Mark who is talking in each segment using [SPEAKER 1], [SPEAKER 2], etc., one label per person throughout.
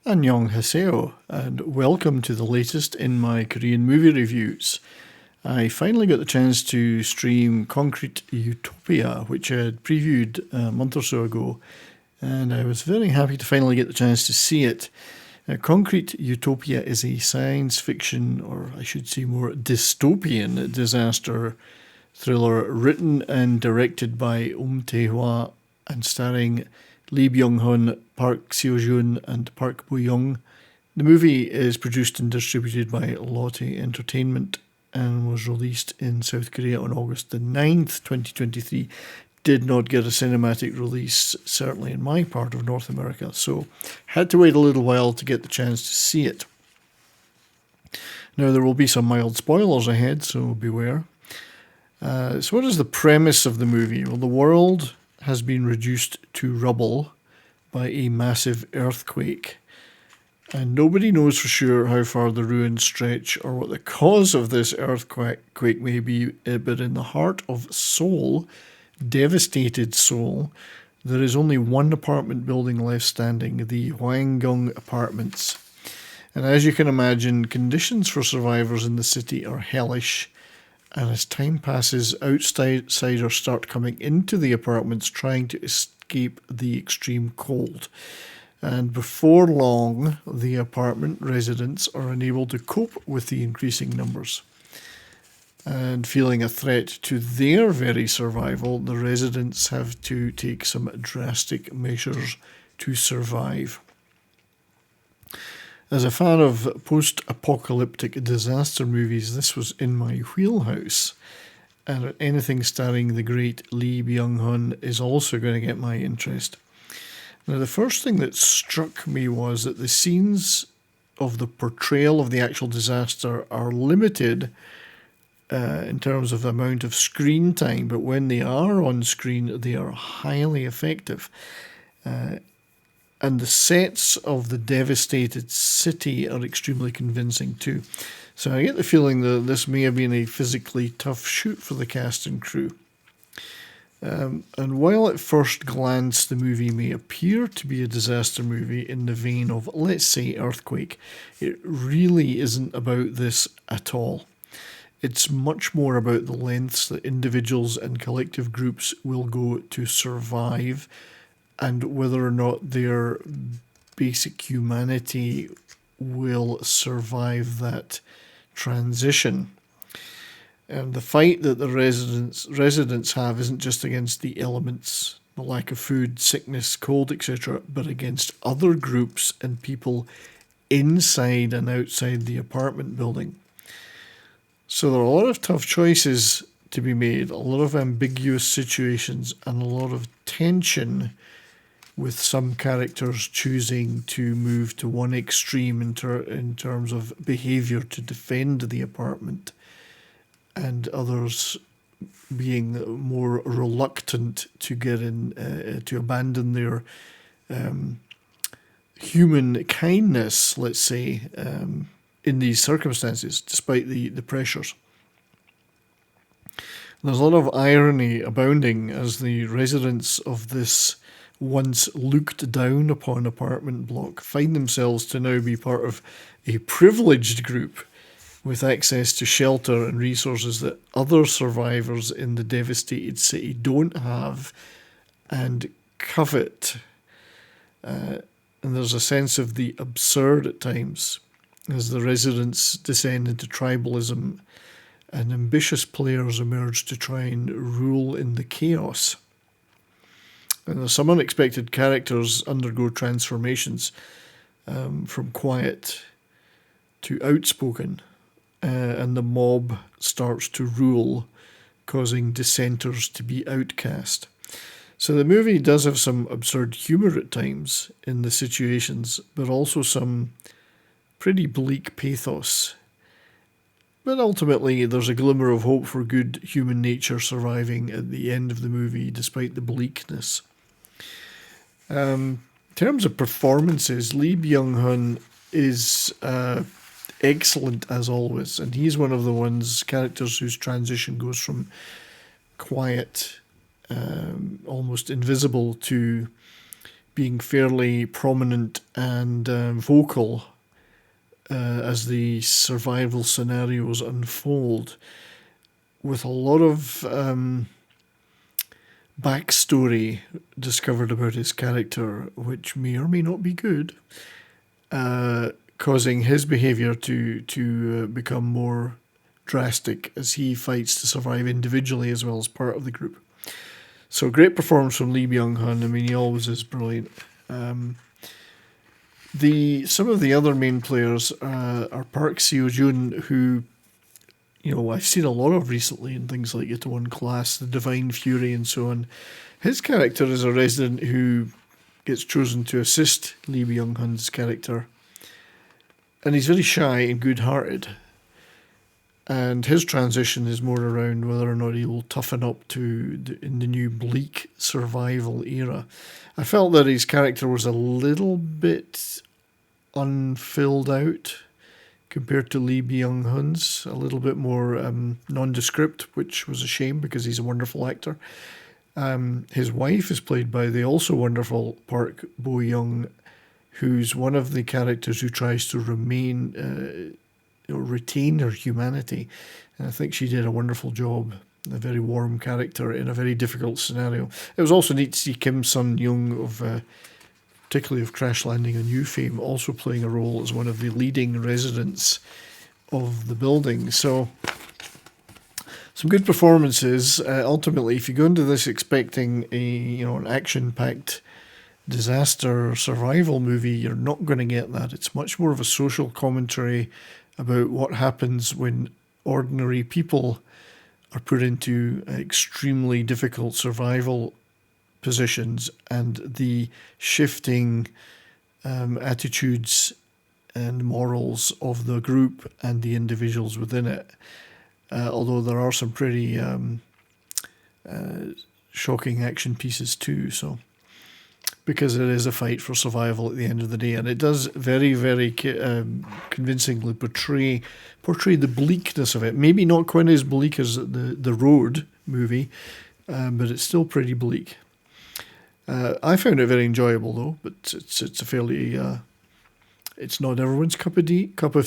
[SPEAKER 1] Annyeonghaseyo, and welcome to the latest in my Korean movie reviews. I finally got the chance to stream Concrete Utopia, which I had previewed a month or so ago, and I was very happy to finally get the chance to see it. Concrete Utopia is a science fiction, or I should say more dystopian, disaster thriller written and directed by Uhm Tae-hwa and starring Lee Byung-hun, Park Seo-joon and Park Bo-young. The movie is produced and distributed by Lotte Entertainment and was released in South Korea on August the 9th, 2023. Did not get a cinematic release, certainly in my part of North America, so had to wait a little while to get the chance to see it. Now, there will be some mild spoilers ahead, so beware. So what is the premise of the movie? Well, the world has been reduced to rubble by a massive earthquake. And nobody knows for sure how far the ruins stretch or what the cause of this earthquake may be, but in the heart of Seoul, devastated Seoul, there is only one apartment building left standing, the Hwanggung Apartments. And as you can imagine, conditions for survivors in the city are hellish. And as time passes, outsiders start coming into the apartments trying to escape the extreme cold. And before long, the apartment residents are unable to cope with the increasing numbers. And feeling a threat to their very survival, the residents have to take some drastic measures to survive. As a fan of post-apocalyptic disaster movies, this was in my wheelhouse. And anything starring the great Lee Byung-hun is also going to get my interest. Now, the first thing that struck me was that the scenes of the portrayal of the actual disaster are limited in terms of the amount of screen time, but when they are on screen, they are highly effective. And the sets of the devastated city are extremely convincing too. So I get the feeling that this may have been a physically tough shoot for the cast and crew. And while at first glance the movie may appear to be a disaster movie in the vein of, let's say, Earthquake, it really isn't about this at all. It's much more about the lengths that individuals and collective groups will go to survive, and whether or not their basic humanity will survive that transition. And the fight that the residents have isn't just against the elements, the lack of food, sickness, cold, etc., but against other groups and people inside and outside the apartment building. So there are a lot of tough choices to be made, a lot of ambiguous situations, and a lot of tension, with some characters choosing to move to one extreme in terms of behaviour to defend the apartment, and others being more reluctant to get in, to abandon their human kindness, let's say, in these circumstances, despite the pressures. There's a lot of irony abounding as the residents of this once looked down upon apartment block find themselves to now be part of a privileged group with access to shelter and resources that other survivors in the devastated city don't have and covet. And there's a sense of the absurd at times as the residents descend into tribalism and ambitious players emerge to try and rule in the chaos. And some unexpected characters undergo transformations from quiet to outspoken, and the mob starts to rule, causing dissenters to be outcast. So the movie does have some absurd humour at times in the situations, but also some pretty bleak pathos. But ultimately, there's a glimmer of hope for good human nature surviving at the end of the movie, despite the bleakness. In terms of performances, Lee Byung-hun is excellent as always, and he's one of the characters whose transition goes from quiet, almost invisible, to being fairly prominent and vocal as the survival scenarios unfold, with a lot of backstory discovered about his character, which may or may not be good, causing his behaviour to become more drastic as he fights to survive individually as well as part of the group. So great performance from Lee Byung-hun. I mean, he always is brilliant. Some of the other main players are Park Seo-joon, who, you know, I've seen a lot of recently in things like Itaewon Class, The Divine Fury, and so on. His character is a resident who gets chosen to assist Lee Byung-hun's character, and he's very shy and good-hearted. And his transition is more around whether or not he will toughen up in the new bleak survival era. I felt that his character was a little bit unfilled out compared to Lee Byung-hun's, a little bit more nondescript, which was a shame because he's a wonderful actor. His wife is played by the also wonderful Park Bo-young, who's one of the characters who tries to retain her humanity. And I think she did a wonderful job. A very warm character in a very difficult scenario. It was also neat to see Kim Sun-young, particularly of Crash Landing on You fame, also playing a role as one of the leading residents of the building. So some good performances. Ultimately, if you go into this expecting an action-packed disaster survival movie, you're not going to get that. It's much more of a social commentary about what happens when ordinary people are put into extremely difficult survival positions, and the shifting attitudes and morals of the group and the individuals within it. Although there are some pretty shocking action pieces too, so because it is a fight for survival at the end of the day, and it does very, very convincingly portray the bleakness of it. Maybe not quite as bleak as the Road movie, but it's still pretty bleak. I found it very enjoyable though, but it's a fairly it's not everyone's cup of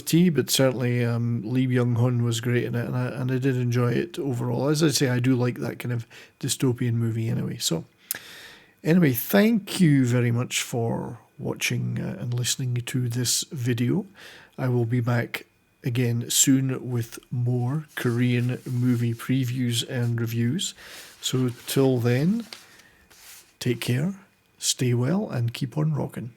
[SPEAKER 1] tea, but certainly Lee Byung-hun was great in it, and I did enjoy it overall. As I say, I do like that kind of dystopian movie anyway. So anyway, thank you very much for watching and listening to this video. I will be back again soon with more Korean movie previews and reviews. So till then, take care, stay well, and keep on rocking.